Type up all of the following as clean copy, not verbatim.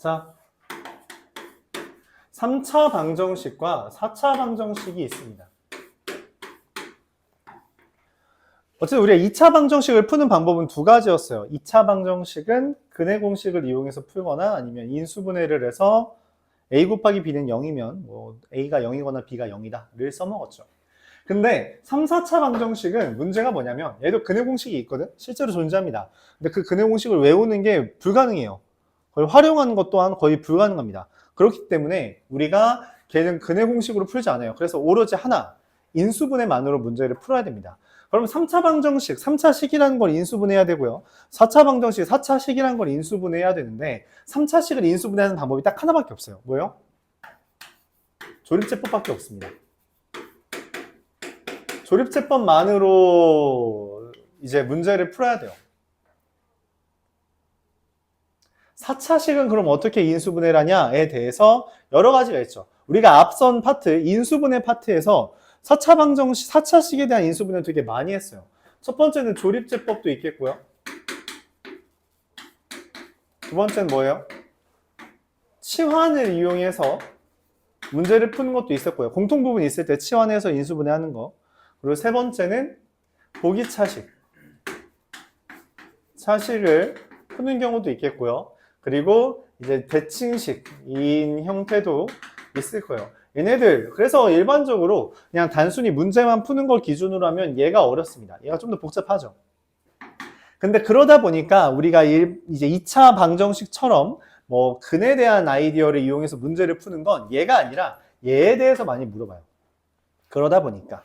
자, 3차 방정식과 4차 방정식이 있습니다. 어쨌든 우리가 2차 방정식을 푸는 방법은 두 가지였어요. 2차 방정식은 근해 공식을 이용해서 풀거나 아니면 인수분해를 해서 a 곱하기 b는 0이면 뭐 a가 0이거나 b가 0이다를 써먹었죠. 근데 3, 4차 방정식은 문제가 뭐냐면 얘도 근해 공식이 있거든? 실제로 존재합니다. 근데 그 근해 공식을 외우는 게 불가능해요. 그걸 활용하는 것 또한 거의 불가능합니다. 그렇기 때문에 우리가 걔는 근해 공식으로 풀지 않아요. 그래서 오로지 하나, 인수분해만으로 문제를 풀어야 됩니다. 그럼 3차 방정식, 3차식이라는 걸 인수분해해야 되고요. 4차 방정식, 4차식이라는 걸 인수분해해야 되는데 3차식을 인수분해하는 방법이 딱 하나밖에 없어요. 뭐예요? 조립제법밖에 없습니다. 조립제법만으로 이제 문제를 풀어야 돼요. 4차식은 그럼 어떻게 인수분해를 하냐에 대해서 여러 가지가 있죠. 우리가 앞선 파트, 인수분해 파트에서 4차 방정식, 4차식에 대한 인수분해를 되게 많이 했어요. 첫 번째는 조립제법도 있겠고요. 두 번째는 뭐예요? 치환을 이용해서 문제를 푸는 것도 있었고요. 공통부분이 있을 때 치환해서 인수분해하는 거. 그리고 세 번째는 보기차식. 차식을 푸는 경우도 있겠고요. 그리고 이제 대칭식인 형태도 있을 거예요. 얘네들 그래서 일반적으로 그냥 단순히 문제만 푸는 걸 기준으로 하면 얘가 어렵습니다. 얘가 좀 더 복잡하죠. 근데 그러다 보니까 우리가 이제 2차 방정식처럼 뭐 근에 대한 아이디어를 이용해서 문제를 푸는 건 얘가 아니라 얘에 대해서 많이 물어봐요. 그러다 보니까.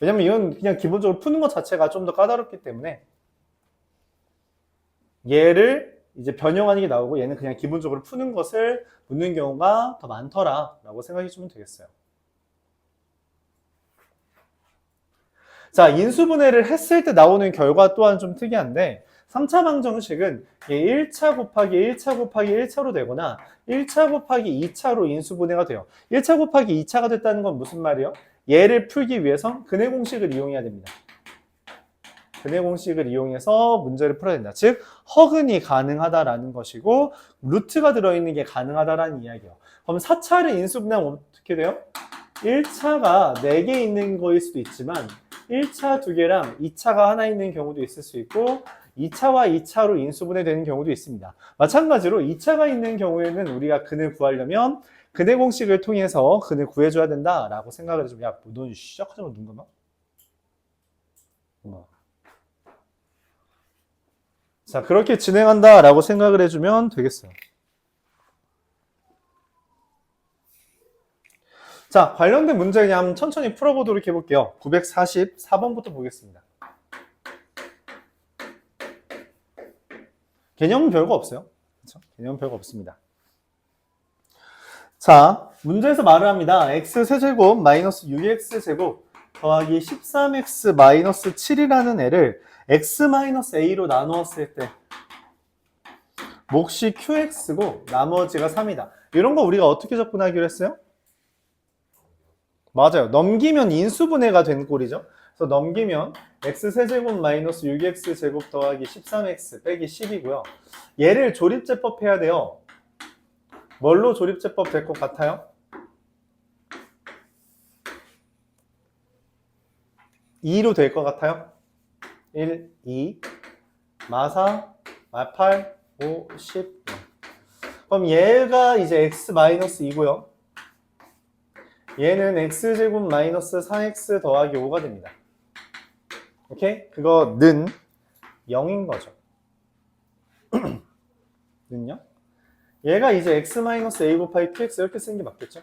왜냐면 이건 그냥 기본적으로 푸는 것 자체가 좀 더 까다롭기 때문에 얘를 이제 변형하는 게 나오고 얘는 그냥 기본적으로 푸는 것을 묻는 경우가 더 많더라라고 생각해 주면 되겠어요. 자, 인수분해를 했을 때 나오는 결과 또한 좀 특이한데 3차 방정식은 1차 곱하기 1차 곱하기 1차로 되거나 1차 곱하기 2차로 인수분해가 돼요. 1차 곱하기 2차가 됐다는 건 무슨 말이에요? 얘를 풀기 위해서 근해 공식을 이용해야 됩니다. 근해 공식을 이용해서 문제를 풀어야 된다. 즉 허근이 가능하다라는 것이고 루트가 들어있는 게 가능하다라는 이야기예요. 그럼 4차를 인수분해하면 어떻게 돼요? 1차가 4개 있는 거일 수도 있지만 1차 2개랑 2차가 하나 있는 경우도 있을 수 있고 2차와 2차로 인수분해 되는 경우도 있습니다. 마찬가지로 2차가 있는 경우에는 우리가 근을 구하려면 근해 공식을 통해서 근을 구해줘야 된다라고 생각을 해주면 야, 넌 시작하자마자 눈 감아? 자, 그렇게 진행한다라고 생각을 해주면 되겠어요. 자, 관련된 문제 그냥 천천히 풀어보도록 해볼게요. 944번부터 보겠습니다. 개념은 별거 없어요. 그렇죠? 개념은 별거 없습니다. 자, 문제에서 말을 합니다. x세제곱 마이너스 6x제곱 더하기 13x 마이너스 7이라는 애를 x 마이너스 a로 나누었을 때 몫이 qx고 나머지가 3이다. 이런 거 우리가 어떻게 접근하기로 했어요? 맞아요. 넘기면 인수분해가 된 꼴이죠. 그래서 넘기면 x세제곱 마이너스 6x제곱 더하기 13x 빼기 10이고요. 얘를 조립제법 해야 돼요. 뭘로 조립제법 될 것 같아요? 2로 될 것 같아요? 1, 2, 마4, 마8, 5, 10. 그럼 얘가 이제 x 마이너스 2고요. 얘는 x제곱 마이너스 4x 더하기 5가 됩니다. 오케이? 그거는 0인 거죠. 는요? 얘가 이제 x 마이너스 a 곱하기 qx 이렇게 쓰는 게 맞겠죠?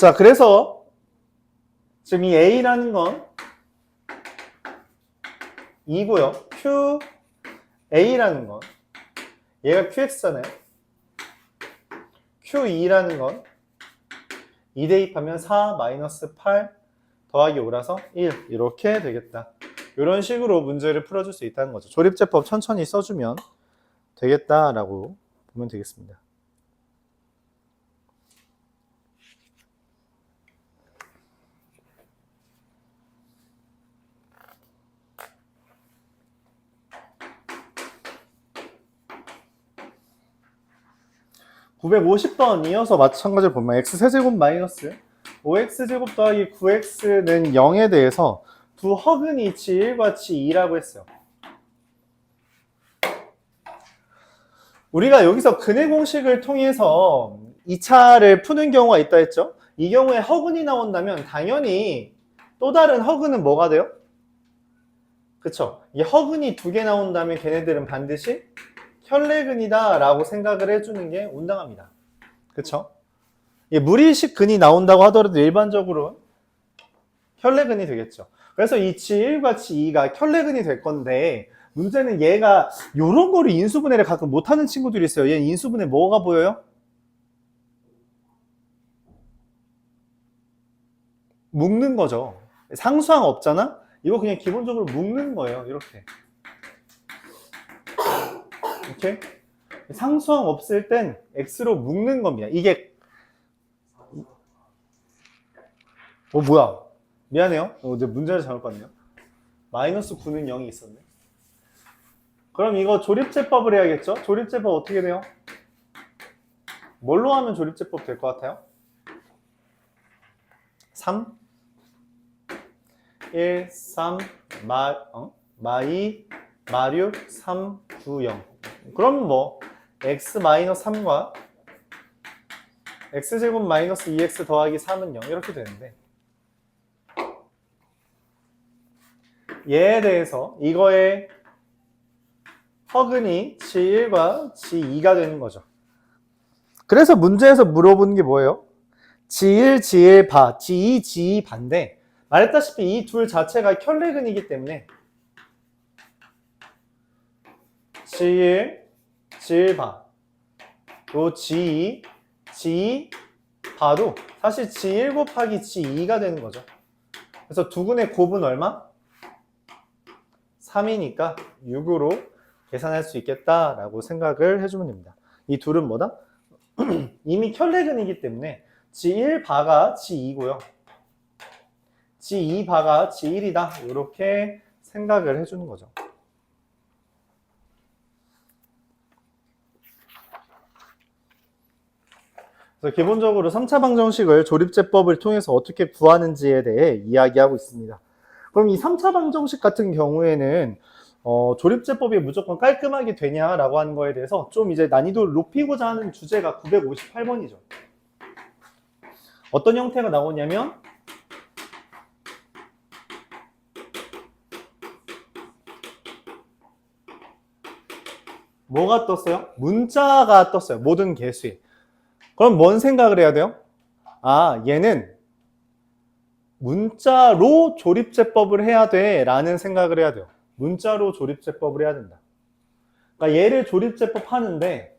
자, 그래서 지금 이 a라는 건 2고요. qa라는 건 얘가 qx잖아요. q2라는 건 2 대입하면 4 마이너스 8 더하기 5라서 1 이렇게 되겠다. 이런 식으로 문제를 풀어줄 수 있다는 거죠. 조립제법 천천히 써주면 되겠다라고 보면 되겠습니다. 950번 이어서 마찬가지로 보면 x세제곱 마이너스 5x제곱 더하기 9x는 0에 대해서 두 허근이치 1과 치 2라고 했어요. 우리가 여기서 근해 공식을 통해서 2차를 푸는 경우가 있다 했죠. 이 경우에 허근이 나온다면 당연히 또 다른 허근은 뭐가 돼요? 그쵸? 이 허근이 두 개 나온다면 걔네들은 반드시 혈례근이다 라고 생각을 해주는 게 온당합니다. 그쵸? 무리식 근이 나온다고 하더라도 일반적으로 혈례근이 되겠죠. 그래서 이 치1과 치2가 혈례근이 될 건데 문제는 얘가 요런 거를 인수분해를 가끔 못하는 친구들이 있어요. 얘 인수분해 뭐가 보여요? 묶는 거죠. 상수항 없잖아? 이거 그냥 기본적으로 묶는 거예요. 이렇게. 이렇게. 상수항 없을 땐 x로 묶는 겁니다. 이게 뭐야? 미안해요. 이제 문제를 잘못 봤네요. 마이너스 9는 0이 있었네. 그럼 이거 조립제법을 해야겠죠? 조립제법 어떻게 돼요? 뭘로 하면 조립제법 될 것 같아요? 3 1, 3, 마이, 마류, 3, 9, 0. 그럼 뭐 x-3과 x제곱 마이너스 2x 더하기 3은 0 이렇게 되는데 얘에 대해서 이거의 허근이 지1과 지2가 되는 거죠. 그래서 문제에서 물어보는 게 뭐예요? 지1, 지1 바, 지2, 지2 반대. 말했다시피 이 둘 자체가 혈례근이기 때문에 지1, 지1 바, 또 지2, 지2 바도 사실 지1 곱하기 지2가 되는 거죠. 그래서 두 군의 곱은 얼마? 3이니까 6으로 계산할 수 있겠다라고 생각을 해주면 됩니다. 이 둘은 뭐다? 이미 혈례근이기 때문에 G1 바가 G2고요. G2 바가 G1이다. 이렇게 생각을 해주는 거죠. 그래서 기본적으로 3차 방정식을 조립제법을 통해서 어떻게 구하는지에 대해 이야기하고 있습니다. 그럼 이 3차 방정식 같은 경우에는 조립제법이 무조건 깔끔하게 되냐라고 하는 거에 대해서 좀 이제 난이도를 높이고자 하는 주제가 958번이죠. 어떤 형태가 나오냐면 뭐가 떴어요? 문자가 떴어요. 모든 개수에. 그럼 뭔 생각을 해야 돼요? 아, 얘는 문자로 조립제법을 해야 돼 라는 생각을 해야 돼요. 문자로 조립제법을 해야 된다. 그러니까 얘를 조립제법 하는데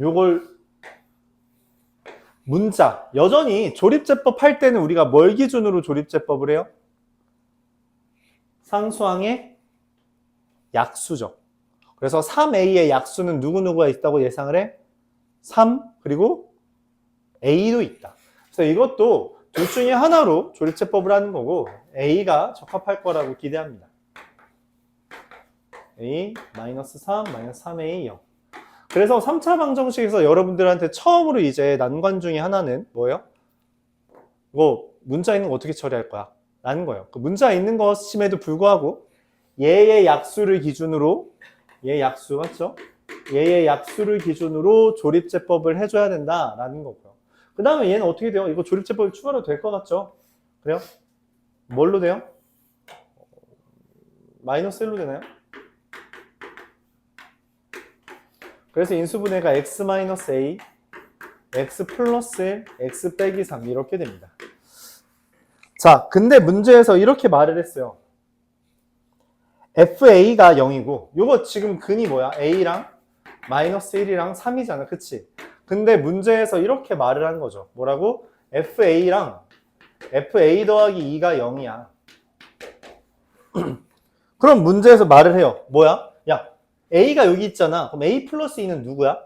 요걸 문자, 여전히 조립제법 할 때는 우리가 뭘 기준으로 조립제법을 해요? 상수항의 약수죠. 그래서 3a의 약수는 누구누구가 있다고 예상을 해? 3 그리고 a도 있다. 그래서 이것도 둘 중에 하나로 조립제법을 하는 거고 a가 적합할 거라고 기대합니다. a -3 -3a 0. 그래서 3차 방정식에서 여러분들한테 처음으로 이제 난관 중에 하나는 뭐예요? 이거 문자 있는 거 어떻게 처리할 거야? 라는 거예요. 그 문자 있는 것임에도 불구하고 얘의 약수를 기준으로 얘 약수 맞죠? 얘의 약수를 기준으로 조립제법을 해줘야 된다라는 거고요. 그 다음에 얘는 어떻게 돼요? 이거 조립제법이 추가로 될 것 같죠? 그래요? 뭘로 돼요? 마이너스 1로 되나요? 그래서 인수분해가 x-a, x 플러스 1, x 빼기 3 이렇게 됩니다. 자, 근데 문제에서 이렇게 말을 했어요. FA가 0이고 요거 지금 근이 뭐야? A랑 마이너스 1이랑 3이잖아. 그치? 근데 문제에서 이렇게 말을 하는 거죠. 뭐라고? FA랑 FA 더하기 2가 0이야. 그럼 문제에서 말을 해요. 뭐야? 야, A가 여기 있잖아. 그럼 A 플러스 2는 누구야?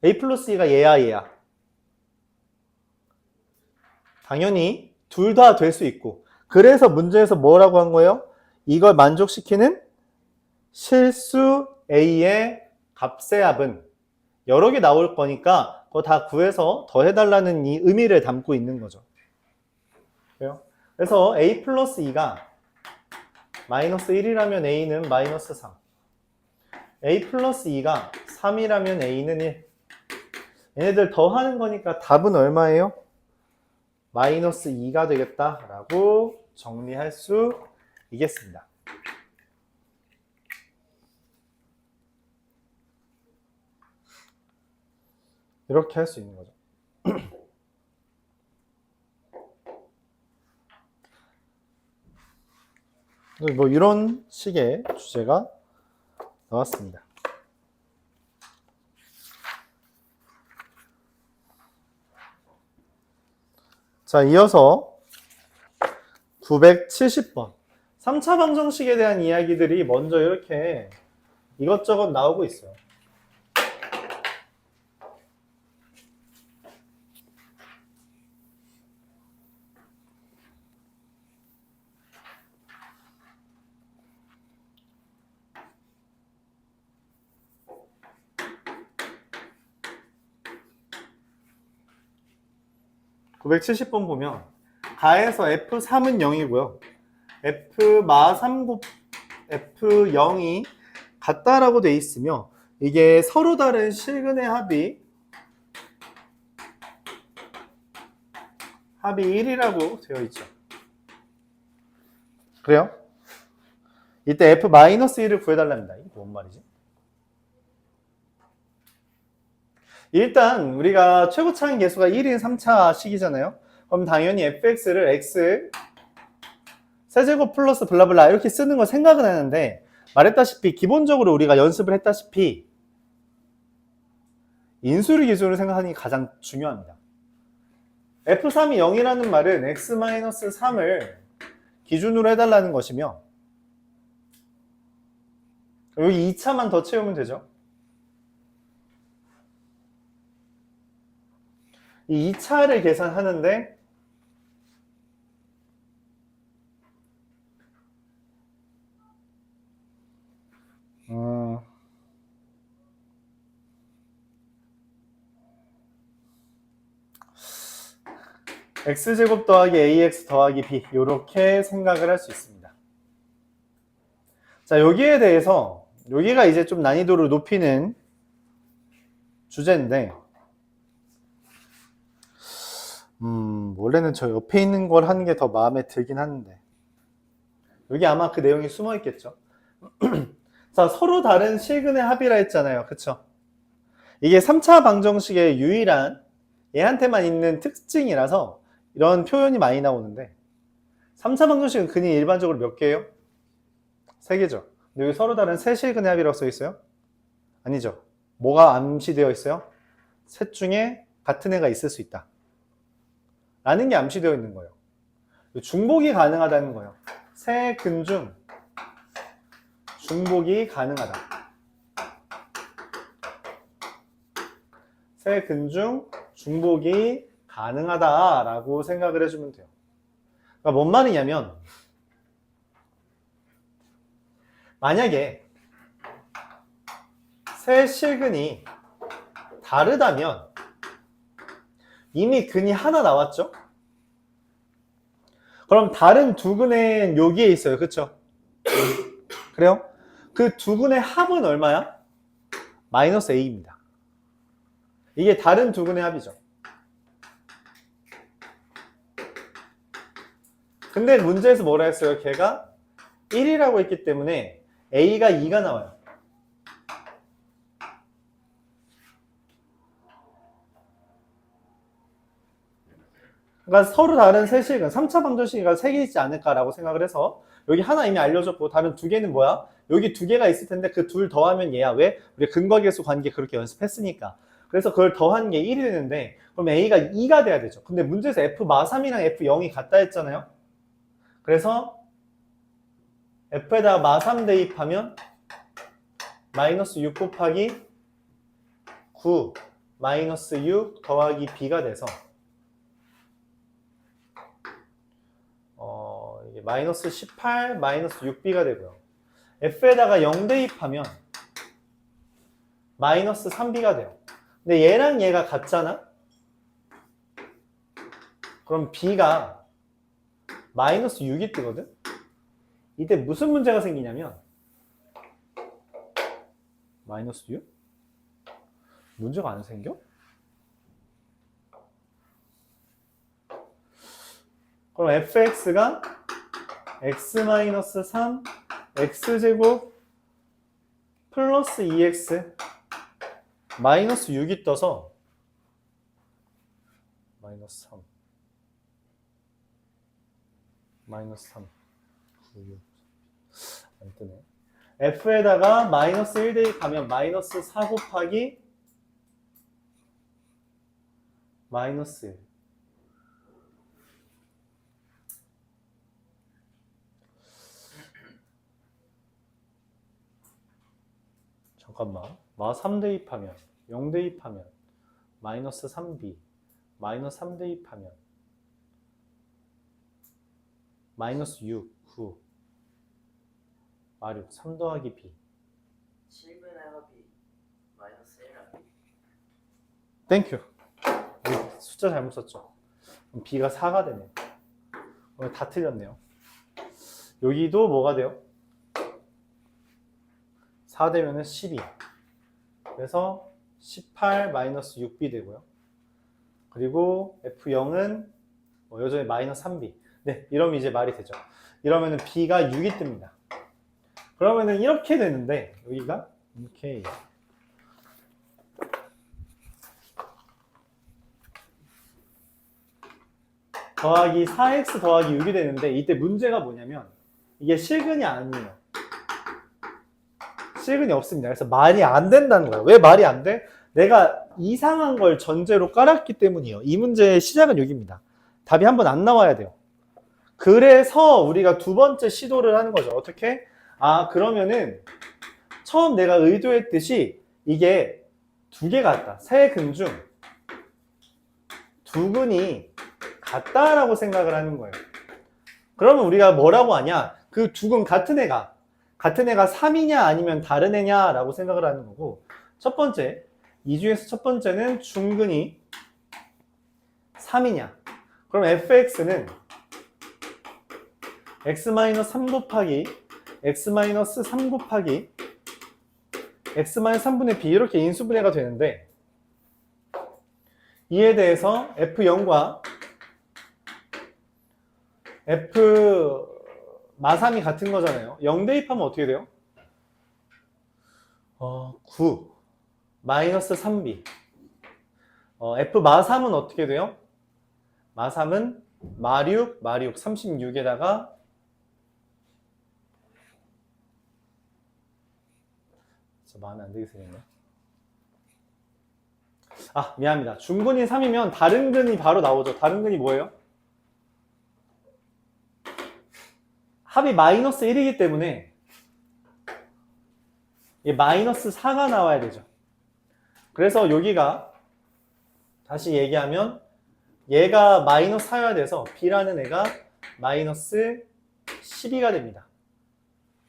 A 플러스 2가 얘야, 얘야. 당연히 둘 다 될 수 있고. 그래서 문제에서 뭐라고 한 거예요? 이걸 만족시키는 실수 A의 값의 합은 여러 개 나올 거니까 그거 다 구해서 더해달라는 이 의미를 담고 있는 거죠. 그래요? 그래서 A 플러스 2가 마이너스 1이라면 A는 마이너스 3. A 플러스 2가 3이라면 A는 1. 얘네들 더하는 거니까 답은 얼마예요? 마이너스 2가 되겠다라고 정리할 수 있겠습니다. 이렇게 할 수 있는 거죠. 뭐 이런 식의 주제가 나왔습니다. 자, 이어서 970번. 3차 방정식에 대한 이야기들이 먼저 이렇게 이것저것 나오고 있어요. (970번) 보면 가에서 F3은 0이고요. F-3 곱 F0이 같다라고 돼 있으며 이게 서로 다른 실근의 합이 1이라고 되어 있죠. 그래요? 이때 F-1을 구해달랍니다. 이게 뭔 말이지? 일단 우리가 최고차항 계수가 1인 3차식이잖아요. 그럼 당연히 fx를 x 세제곱 플러스 블라블라 이렇게 쓰는 거 생각은 하는데 말했다시피 기본적으로 우리가 연습을 했다시피 인수를 기준으로 생각하는 게 가장 중요합니다. F3이 0이라는 말은 x-3을 기준으로 해달라는 것이며 여기 2차만 더 채우면 되죠. 이 2차를 계산하는데 x제곱 더하기 ax 더하기 b 이렇게 생각을 할 수 있습니다. 자, 여기에 대해서 여기가 이제 좀 난이도를 높이는 주제인데 원래는 저 옆에 있는 걸 하는 게 더 마음에 들긴 하는데 여기 아마 그 내용이 숨어 있겠죠. 자, 서로 다른 실근의 합이라 했잖아요. 그쵸? 이게 3차 방정식의 유일한 얘한테만 있는 특징이라서 이런 표현이 많이 나오는데 3차 방정식은 근이 일반적으로 몇 개예요? 3개죠. 근데 여기 서로 다른 세 실근의 합이라고 써 있어요? 아니죠. 뭐가 암시되어 있어요? 셋 중에 같은 애가 있을 수 있다 라는 게 암시되어 있는 거예요. 중복이 가능하다는 거예요. 세 근 중 중복이 가능하다. 세 근 중 중복이 가능하다라고 생각을 해주면 돼요. 그러니까 뭔 말이냐면 만약에 세 실근이 다르다면 이미 근이 하나 나왔죠? 그럼 다른 두 근은 여기에 있어요. 그쵸? 그래요? 그 두 근의 합은 얼마야? 마이너스 a입니다. 이게 다른 두 근의 합이죠. 근데 문제에서 뭐라 했어요? 걔가 1이라고 했기 때문에 a가 2가 나와요. 그러니까 서로 다른 세 실근, 3차 방정식이 3개 있지 않을까라고 생각을 해서 여기 하나 이미 알려줬고 다른 두 개는 뭐야? 여기 두 개가 있을 텐데 그 둘 더하면 얘야. 왜? 우리 근거계수 관계 그렇게 연습했으니까. 그래서 그걸 더한 게 1이 되는데 그럼 a가 2가 돼야 되죠. 근데 문제에서 f-3이랑 f0이 같다 했잖아요. 그래서 f에다가 마3 대입하면 마이너스 6 곱하기 9 마이너스 6 더하기 b가 돼서 이게 마이너스 18 마이너스 6b가 되고요. F에다가 0 대입하면 마이너스 3B가 돼요. 근데 얘랑 얘가 같잖아? 그럼 B가 마이너스 6이 뜨거든? 이때 무슨 문제가 생기냐면 마이너스 6? 문제가 안 생겨? 그럼 fx가 x-3 x제곱 플러스 2x 마이너스 6이 떠서 마이너스 3 마이너스 3 안 뜨네. f에다가 마이너스 1 대입하면 마이너스 4 곱하기 마이너스 1. 잠깐만. 마 3 대입하면 0 대입하면 마이너스 3b 마이너스 3 대입하면 마이너스 6, 9 마륙 3 더하기 b 7분의 합이 마이너스 1 합이 땡큐. 숫자 잘못 썼죠. 그럼 b가 4가 되네. 다 틀렸네요. 여기도 뭐가 돼요? 4 되면은 12. 그래서 18 마이너스 6b 되고요. 그리고 f0은 여전히 마이너스 3b. 네, 이러면 이제 말이 되죠. 이러면은 b가 6이 뜹니다. 그러면은 이렇게 되는데 여기가 이렇게 더하기 4x 더하기 6이 되는데 이때 문제가 뭐냐면 이게 실근이 아니에요. 실근이 없습니다. 그래서 말이 안 된다는 거예요. 왜 말이 안 돼? 내가 이상한 걸 전제로 깔았기 때문이에요. 이 문제의 시작은 여기입니다. 답이 한 번 안 나와야 돼요. 그래서 우리가 두 번째 시도를 하는 거죠. 어떻게? 그러면은 처음 내가 의도했듯이 이게 두 개 같다. 세 근 중 두 근이 같다라고 생각을 하는 거예요. 그러면 우리가 뭐라고 하냐? 그 두 근 같은 애가 3이냐 아니면 다른 애냐라고 생각을 하는 거고, 첫 번째, 이 중에서 첫 번째는 중근이 3이냐? 그럼 fx는 x-3 곱하기 x-3 곱하기 x-3분의 b 이렇게 인수분해가 되는데, 이에 대해서 f0과 f 마3이 같은 거잖아요. 0 대입하면 어떻게 돼요? 9 마이너스 3b. f 마3은 어떻게 돼요? 마3은 마6 36에다가 마음에 안 들게 생겼네. 미안합니다. 중근이 3이면 다른 근이 바로 나오죠. 다른 근이 뭐예요? 합이 마이너스 1이기 때문에 마이너스 4가 나와야 되죠. 그래서 여기가 다시 얘기하면 얘가 마이너스 4여야 돼서 b라는 애가 마이너스 12가 됩니다.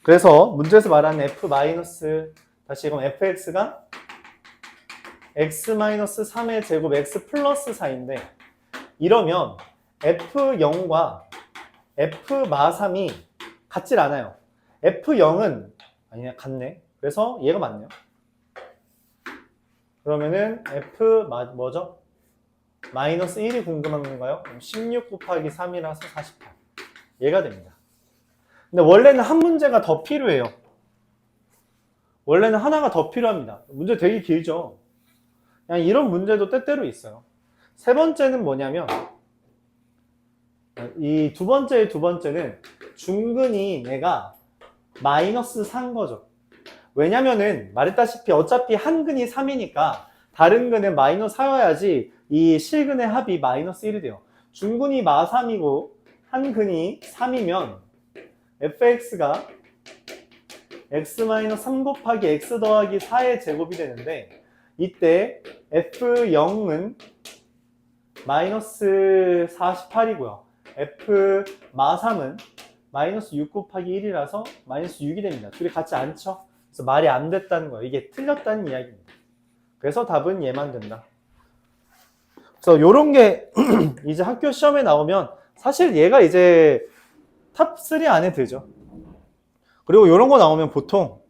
그래서 문제에서 말하는 f 마이너스, 다시 그럼 fx가 x-3의 제곱 x 플러스 4인데, 이러면 f0과 f 마3이 같질 않아요. f0은 아니야, 같네. 그래서 얘가 맞네요. 그러면은 f 뭐죠? 마이너스 1이 궁금한 건가요? 16 곱하기 3이라서 48. 얘가 됩니다. 근데 원래는 한 문제가 더 필요해요. 원래는 하나가 더 필요합니다. 문제 되게 길죠? 그냥 이런 문제도 때때로 있어요. 세 번째는 뭐냐면, 이 두 번째는 중근이 얘가 마이너스 4인 거죠. 왜냐면은 말했다시피 어차피 한 근이 3이니까 다른 근은 마이너스 4여야지 이 실근의 합이 마이너스 1이 돼요. 중근이 마3이고 한 근이 3이면 fx가 x-3 곱하기 x 더하기 4의 제곱이 되는데, 이때 f0은 마이너스 48이고요. f 마3은 마이너스 6 곱하기 1이라서 마이너스 6이 됩니다. 둘이 같이 안 쳐. 그래서 말이 안 됐다는 거예요. 이게 틀렸다는 이야기입니다. 그래서 답은 얘만 된다. 그래서 요런 게 이제 학교 시험에 나오면 사실 얘가 이제 탑 3 안에 들죠. 그리고 요런 거 나오면 보통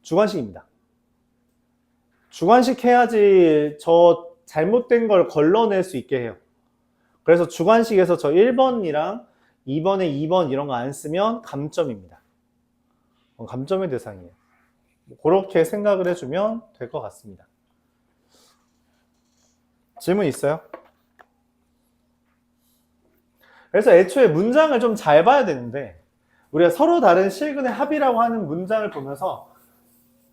주관식입니다. 주관식 해야지 저 잘못된 걸 걸러낼 수 있게 해요. 그래서 주관식에서 저 1번이랑 2번에 2번 이런 거 안 쓰면 감점입니다. 감점의 대상이에요. 그렇게 생각을 해주면 될 것 같습니다. 질문 있어요? 그래서 애초에 문장을 좀 잘 봐야 되는데 우리가 서로 다른 실근의 합이라고 하는 문장을 보면서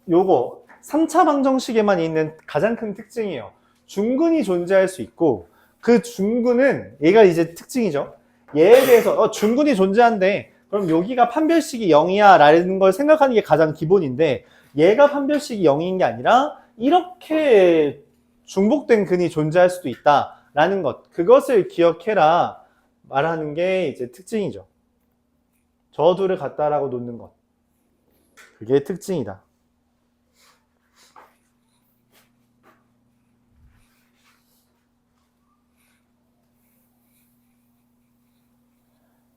요거 3차 방정식에만 있는 가장 큰 특징이에요. 중근이 존재할 수 있고 그 중근은 얘가 이제 특징이죠. 얘에 대해서 중근이 존재한데 그럼 여기가 판별식이 0이야 라는 걸 생각하는 게 가장 기본인데 얘가 판별식이 0인 게 아니라 이렇게 중복된 근이 존재할 수도 있다 라는 것, 그것을 기억해라 말하는 게 이제 특징이죠. 저 둘을 같다라고 놓는 것, 그게 특징이다.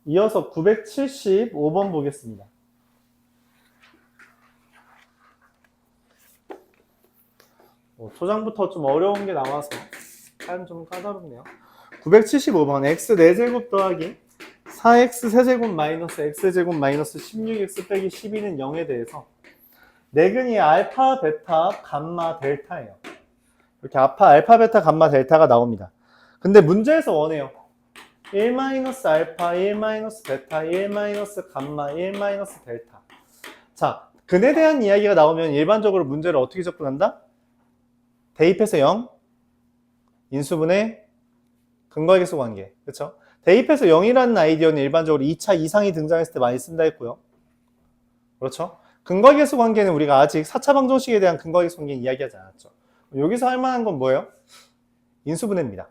이어서 975번 보겠습니다. 초장부터 좀 어려운 게 나와서 약간 좀 까다롭네요. 975번 x 4제곱 더하기 4x 세제곱 마이너스 x제곱 마이너스 16x 빼기 12는 0에 대해서 내근이 알파, 베타, 감마, 델타예요. 이렇게 알파, 베타, 감마, 델타가 나옵니다. 근데 문제에서 원해요. 1-알파, 1-베타, 1-감마, 1-델타. 자, 근에 대한 이야기가 나오면 일반적으로 문제를 어떻게 접근한다? 대입해서 0, 인수분해, 근거계수 관계. 그렇죠? 대입해서 0이라는 아이디어는 일반적으로 2차 이상이 등장했을 때 많이 쓴다 했고요. 그렇죠? 근거계수 관계는 우리가 아직 4차 방정식에 대한 근거계수 관계는 이야기하지 않았죠. 여기서 할 만한 건 뭐예요? 인수분해입니다.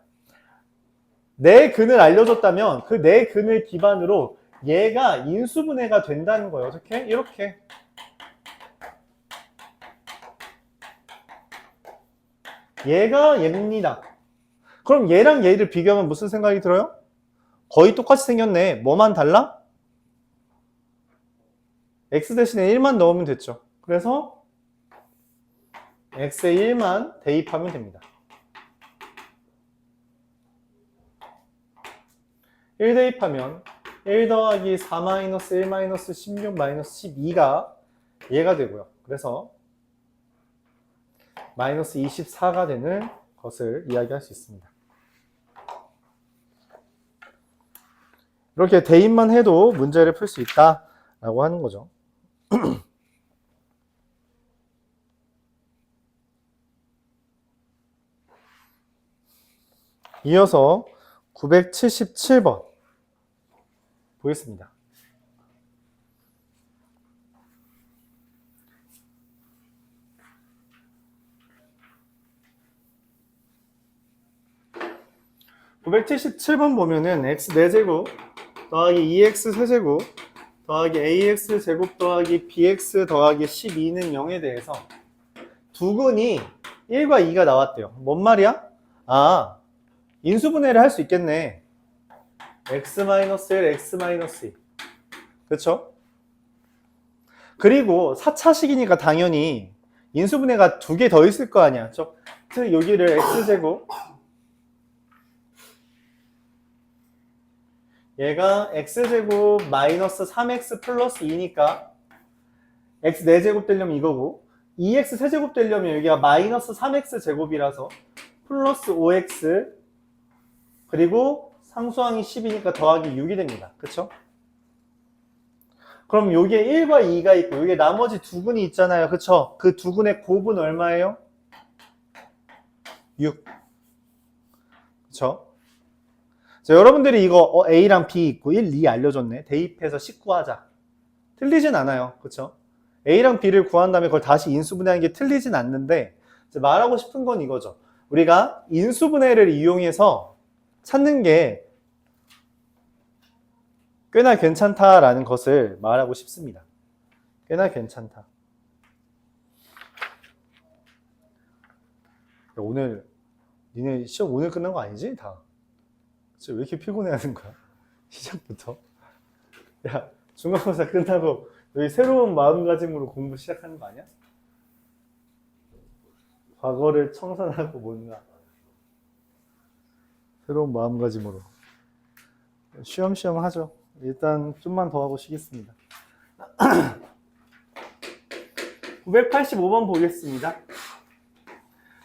내 근을 알려줬다면 그 내 근을 기반으로 얘가 인수분해가 된다는 거예요. 어떻게? 이렇게. 얘가 얘입니다. 그럼 얘랑 얘를 비교하면 무슨 생각이 들어요? 거의 똑같이 생겼네. 뭐만 달라? x 대신에 1만 넣으면 됐죠. 그래서 x에 1만 대입하면 됩니다. 1 대입하면 1 더하기 4 마이너스 1 마이너스 16 마이너스 12가 얘가 되고요. 그래서 마이너스 24가 되는 것을 이야기할 수 있습니다. 이렇게 대입만 해도 문제를 풀 수 있다라고 하는 거죠. 이어서 977번 보겠습니다. (977번) 보면은 x 4제곱 더하기 2x 세제곱 더하기 ax 제곱 더하기 bx 더하기 12는 0에 대해서 두 근이 1과 2가 나왔대요. 뭔 말이야? 아, 인수분해를 할 수 있겠네. x-1, x-2. 그렇죠? 그리고 4차식이니까 당연히 인수분해가 두 개 더 있을 거 아니야. 즉 여기를 x제곱, 얘가 x제곱 마이너스 3x 플러스 2니까 x 4제곱 되려면 이거고, 2x 세제곱 되려면 여기가 마이너스 3x 제곱이라서 플러스 5x, 그리고 상수항이 10이니까 더하기 6이 됩니다. 그쵸? 그럼 여기에 1과 2가 있고 여기에 나머지 두 근이 있잖아요. 그쵸? 그 두 근의 곱은 얼마예요? 6. 그쵸? 자, 여러분들이 이거 A랑 B 있고 1, 2 알려줬네. 대입해서 19 하자. 틀리진 않아요. 그쵸? A랑 B를 구한 다음에 그걸 다시 인수분해하는 게 틀리진 않는데 이제 말하고 싶은 건 이거죠. 우리가 인수분해를 이용해서 찾는 게 꽤나 괜찮다라는 것을 말하고 싶습니다. 꽤나 괜찮다. 야, 오늘 니네 시험 오늘 끝난 거 아니지? 다. 진짜 왜 이렇게 피곤해하는 거야? 시작부터. 야, 중간고사 끝나고 여기 새로운 마음가짐으로 공부 시작하는 거 아니야? 과거를 청산하고 뭔가 새로운 마음가짐으로 쉬엄쉬엄 하죠. 일단 좀만 더 하고 쉬겠습니다. 985번 보겠습니다.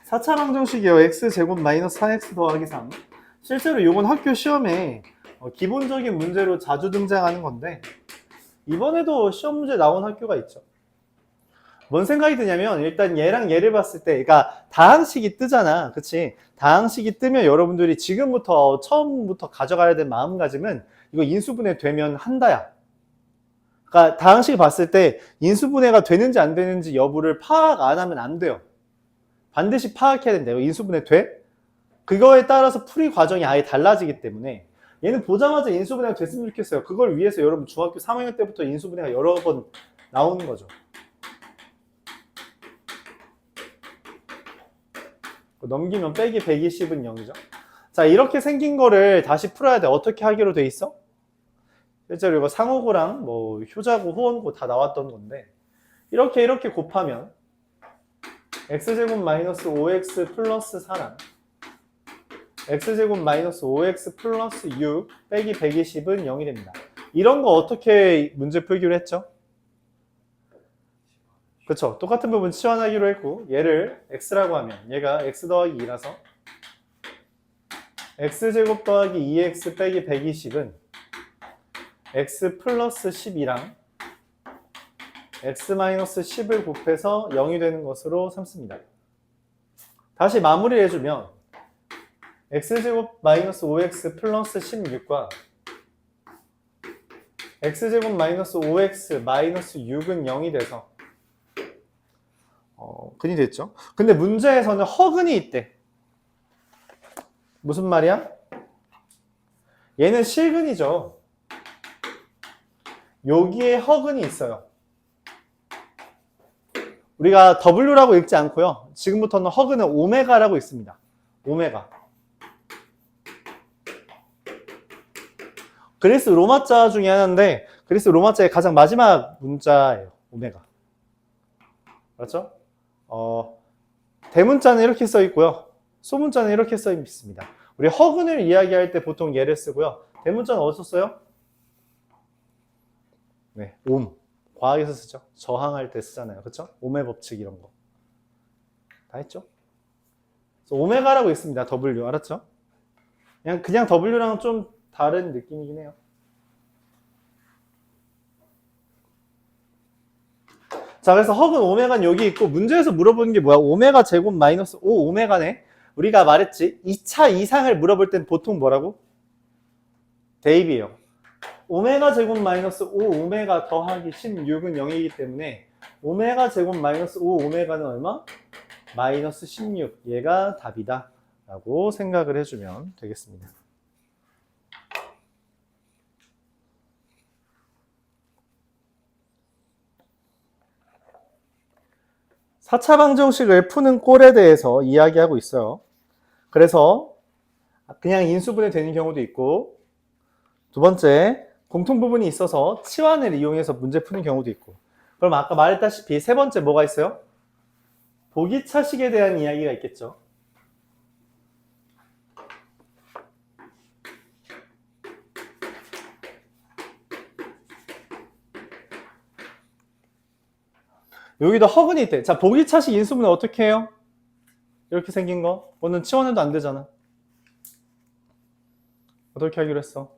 4차 방정식이요. x제곱 마이너스 4x 더하기 3. 실제로 이건 학교 시험에 기본적인 문제로 자주 등장하는 건데 이번에도 시험 문제 나온 학교가 있죠. 뭔 생각이 드냐면 일단 얘랑 얘를 봤을 때 그러니까 다항식이 뜨잖아. 그치? 다항식이 뜨면 여러분들이 지금부터 처음부터 가져가야 될 마음가짐은 이거 인수분해 되면 한다야. 그러니까 다항식을 봤을 때 인수분해가 되는지 안 되는지 여부를 파악 안 하면 안 돼요. 반드시 파악해야 된대요. 인수분해 돼? 그거에 따라서 풀이 과정이 아예 달라지기 때문에 얘는 보자마자 인수분해가 됐으면 좋겠어요. 그걸 위해서 여러분 중학교 3학년 때부터 인수분해가 여러 번 나오는 거죠. 넘기면 빼기 120은 0이죠. 자, 이렇게 생긴 거를 다시 풀어야 돼. 어떻게 하기로 돼 있어? 실제로 이거 상호고랑 뭐 효자고 호원고 다 나왔던 건데 이렇게 곱하면 x제곱 마이너스 5x 플러스 4랑 x제곱 마이너스 5x 플러스 6 빼기 120은 0이 됩니다. 이런 거 어떻게 문제 풀기로 했죠? 그쵸? 똑같은 부분 치환하기로 했고 얘를 x라고 하면 얘가 x 더하기 2라서 x제곱 더하기 2x 빼기 120은 x 플러스 12랑 x 마이너스 10을 곱해서 0이 되는 것으로 삼습니다. 다시 마무리를 해주면 x제곱 마이너스 5x 플러스 16과 x제곱 마이너스 5x 마이너스 6은 0이 돼서 근이 됐죠. 근데 문제에서는 허근이 있대. 무슨 말이야? 얘는 실근이죠. 여기에 허근이 있어요. 우리가 W라고 읽지 않고요. 지금부터는 허근은 오메가라고 있습니다. 오메가. 그리스 로마자 중에 하나인데 그리스 로마자의 가장 마지막 문자예요. 오메가. 그렇죠? 대문자는 이렇게 써 있고요. 소문자는 이렇게 써 있습니다. 우리 허근을 이야기할 때 보통 얘를 쓰고요. 대문자는 어디서 써요? 네, 옴. 과학에서 쓰죠. 저항할 때 쓰잖아요. 그렇죠? 옴의 법칙 이런 거. 다 했죠? 그래서 오메가라고 있습니다. W. 알았죠? 그냥 W랑 좀 다른 느낌이긴 해요. 자, 그래서 허근 오메가는 여기 있고 문제에서 물어보는 게 뭐야? 오메가 제곱 마이너스 5 오메가네. 우리가 말했지. 2차 이상을 물어볼 땐 보통 뭐라고? 대입이에요. 오메가 제곱 마이너스 5 오메가 더하기 16은 0이기 때문에 오메가 제곱 마이너스 5 오메가는 얼마? 마이너스 16. 얘가 답이다. 라고 생각을 해주면 되겠습니다. 사차 방정식을 푸는 꼴에 대해서 이야기하고 있어요. 그래서 그냥 인수분해 되는 경우도 있고 두 번째 공통부분이 있어서 치환을 이용해서 문제 푸는 경우도 있고 그럼 아까 말했다시피 세 번째 뭐가 있어요? 보기차식에 대한 이야기가 있겠죠. 여기도 허근이 있대. 자, 보기차식 인수분해 어떻게 해요? 이렇게 생긴 거? 그거는 치환해도 안 되잖아. 어떻게 하기로 했어?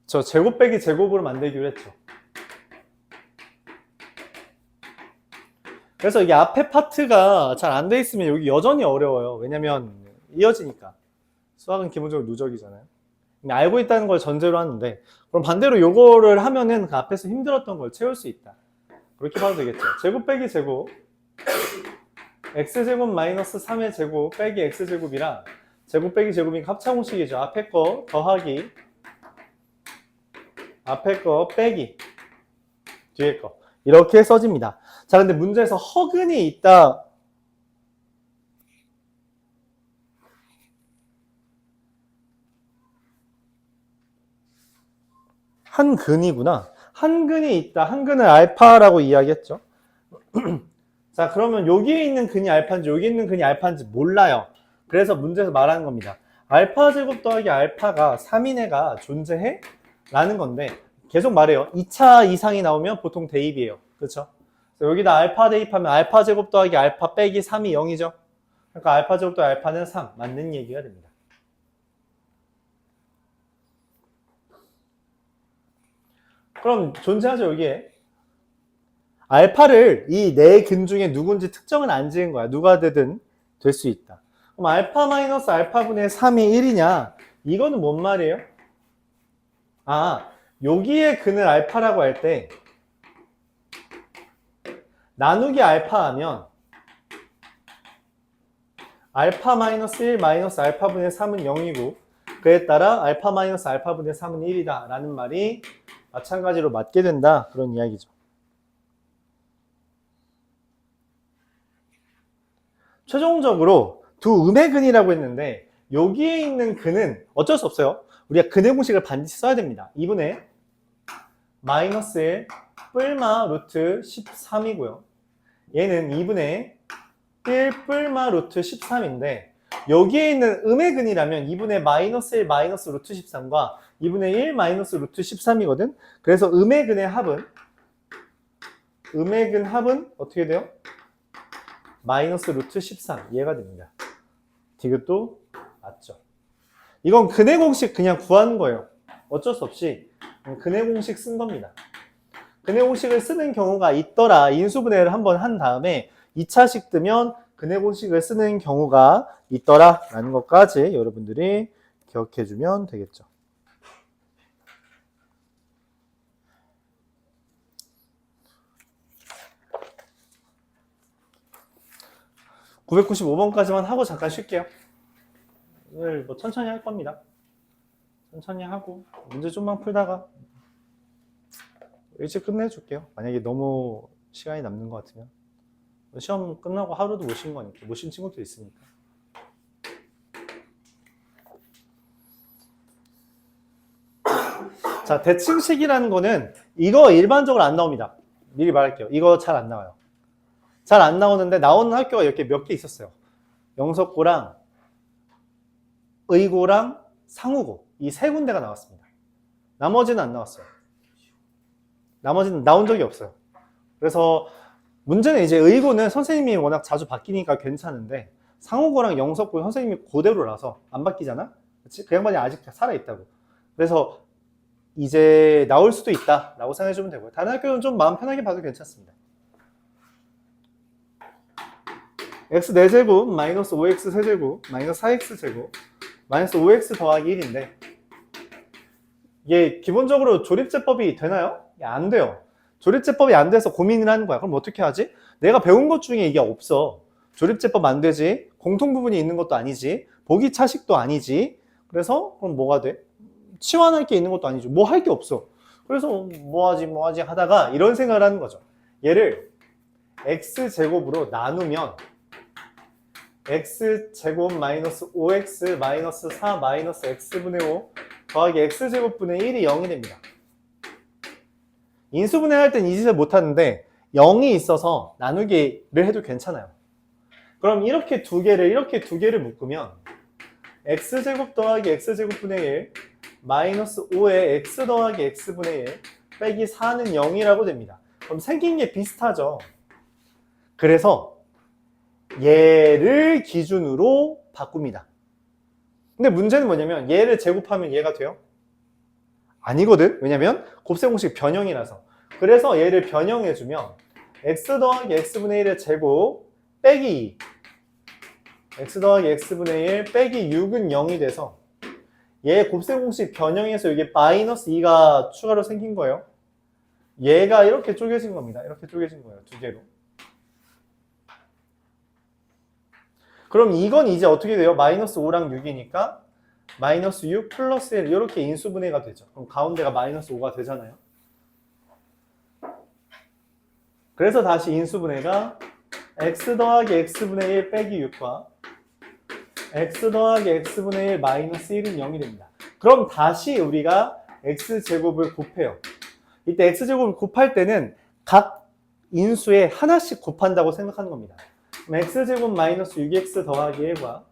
저 제곱 빼기 제곱으로 만들기로 했죠. 그래서 이게 앞에 파트가 잘 안 돼 있으면 여기 여전히 어려워요. 왜냐면 이어지니까. 수학은 기본적으로 누적이잖아요. 알고 있다는 걸 전제로 하는데 그럼 반대로 요거를 하면은 그 앞에서 힘들었던 걸 채울 수 있다. 그렇게 봐도 되겠죠. 제곱 빼기 제곱 x제곱 마이너스 3의 제곱 빼기 x제곱이라 제곱 빼기 제곱이니까 합차공식이죠. 앞에 거 더하기 앞에 거 빼기 뒤에 거 이렇게 써집니다. 자, 근데 문제에서 허근이 있다. 한 근이구나. 한 근이 있다. 한 근을 알파라고 이야기했죠. 자, 그러면 여기에 있는 근이 알파인지 여기 있는 근이 알파인지 몰라요. 그래서 문제에서 말하는 겁니다. 알파 제곱 더하기 알파가 3인 애가 존재해? 라는 건데 계속 말해요. 2차 이상이 나오면 보통 대입이에요. 그렇죠? 여기다 알파 대입하면 알파 제곱 더하기 알파 빼기 3이 0이죠. 그러니까 알파 제곱 더하기 알파는 3. 맞는 얘기가 됩니다. 그럼 존재하죠, 여기에. 알파를 이 네 근 중에 누군지 특정은 안 지은 거야. 누가 되든 될 수 있다. 그럼 알파 마이너스 알파분의 3이 1이냐? 이거는 뭔 말이에요? 아, 여기에 근을 알파라고 할 때 나누기 알파 하면 알파 마이너스 1 마이너스 알파분의 3은 0이고 그에 따라 알파 마이너스 알파분의 3은 1이다 라는 말이 마찬가지로 맞게 된다. 그런 이야기죠. 최종적으로 두 음의 근이라고 했는데 여기에 있는 근은 어쩔 수 없어요. 우리가 근의 공식을 반드시 써야 됩니다. 2분의 마이너스 1 뿔마 루트 13이고요. 얘는 2분의 1 뿔마 루트 13인데 여기에 있는 음의 근이라면 2분의 마이너스 1 마이너스 루트 13과 2분의 1 마이너스 루트 13이거든. 그래서 음의 근의 합은 어떻게 돼요? 마이너스 루트 13 이해가 됩니다. 디귿도 맞죠. 이건 근의 공식 그냥 구하는 거예요. 어쩔 수 없이 근의 공식 쓴 겁니다. 근의 공식을 쓰는 경우가 있더라. 인수분해를 한번 한 다음에 2차식 뜨면 근의 공식을 쓰는 경우가 있더라 라는 것까지 여러분들이 기억해 주면 되겠죠. (995번까지만) 하고 잠깐 쉴게요. 오늘 뭐 천천히 할 겁니다. 천천히 하고 문제 좀만 풀다가 일찍 끝내줄게요. 만약에 너무 시간이 남는 것 같으면 시험 끝나고 하루도 못 쉰 거니까 못 쉰 친구도 있으니까. 자, 대칭식이라는 거는 이거 일반적으로 안 나옵니다. 미리 말할게요. 이거 잘 안 나와요. 잘 안 나오는데 나오는 학교가 이렇게 몇 개 있었어요. 영석고랑 의고랑 상우고 이 세 군데가 나왔습니다. 나머지는 안 나왔어요. 나머지는 나온 적이 없어요. 그래서 문제는 이제 의고는 선생님이 워낙 자주 바뀌니까 괜찮은데 상우고랑 영석고 선생님이 그대로라서 안 바뀌잖아? 그치? 그 양반이 아직 살아있다고. 그래서 이제 나올 수도 있다 라고 생각해주면 되고요. 다른 학교는 좀 마음 편하게 봐도 괜찮습니다. x 4제곱 마이너스 5x 세제곱 마이너스 4x 제곱 마이너스 5x 더하기 1인데 이게 기본적으로 조립제법이 되나요? 안 돼요. 조립제법이 안 돼서 고민을 하는 거야. 그럼 어떻게 하지? 내가 배운 것 중에 이게 없어. 조립제법 안 되지. 공통부분이 있는 것도 아니지. 보기 차식도 아니지. 그래서 그럼 뭐가 돼? 치환할 게 있는 것도 아니죠. 뭐 할 게 없어. 그래서 뭐 하지 하다가 이런 생각을 하는 거죠. 얘를 x제곱으로 나누면 x제곱 마이너스 5x 마이너스 4 마이너스 x분의 5 더하기 x제곱분의 1이 0이 됩니다. 인수분해할 땐 이 짓을 못하는데 0이 있어서 나누기를 해도 괜찮아요. 그럼 이렇게 두 개를 묶으면 x제곱 더하기 x제곱분의 1 마이너스 5에 x 더하기 x분의 1 빼기 4는 0이라고 됩니다. 그럼 생긴 게 비슷하죠. 그래서 얘를 기준으로 바꿉니다. 근데 문제는 뭐냐면 얘를 제곱하면 얘가 돼요? 아니거든. 왜냐면 곱셈공식 변형이라서. 그래서 얘를 변형해주면 x 더하기 x분의 1의 제곱 빼기 2 x 더하기 x분의 1 빼기 6은 0이 돼서 얘 곱셈공식 변형해서 이게 마이너스 2가 추가로 생긴 거예요. 얘가 이렇게 쪼개진 겁니다. 이렇게 쪼개진 거예요. 두 개로. 그럼 이건 이제 어떻게 돼요? 마이너스 5랑 6이니까 마이너스 6 플러스 1 이렇게 인수분해가 되죠. 그럼 가운데가 마이너스 5가 되잖아요. 그래서 다시 인수분해가 x 더하기 x분의 1 빼기 6과 x 더하기 x분의 1 마이너스 1은 0이 됩니다. 그럼 다시 우리가 x제곱을 곱해요. 이때 x제곱을 곱할 때는 각 인수에 하나씩 곱한다고 생각하는 겁니다. 그럼 x제곱 마이너스 6x 더하기 1과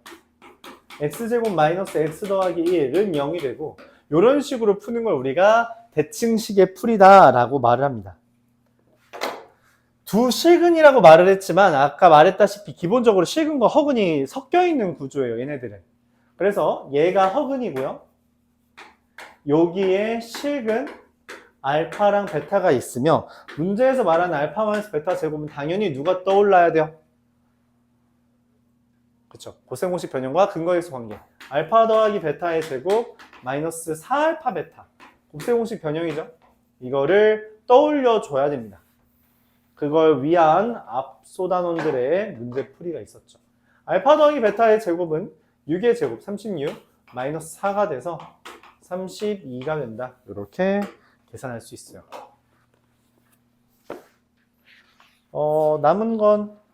x제곱 마이너스 x 더하기 1은 0이 되고 이런 식으로 푸는 걸 우리가 대칭식의 풀이다 라고 말을 합니다. 두 실근이라고 말을 했지만 아까 말했다시피 기본적으로 실근과 허근이 섞여 있는 구조예요, 얘네들은. 그래서 얘가 허근이고요. 여기에 실근 알파랑 베타가 있으며 문제에서 말하는 알파 마이너스 베타 제곱은 당연히 누가 떠올라야 돼요? 그렇죠. 고생공식 변형과 근거역수 관계. 알파 더하기 베타의 제곱 마이너스 4알파 베타. 고생공식 변형이죠. 이거를 떠올려 줘야 됩니다. 그걸 위한 앞소 단원들의 문제풀이가 있었죠. 알파 더하기 베타의 제곱은 6의 제곱 36 마이너스 4가 돼서 32가 된다. 이렇게 계산할 수 있어요. 남은 건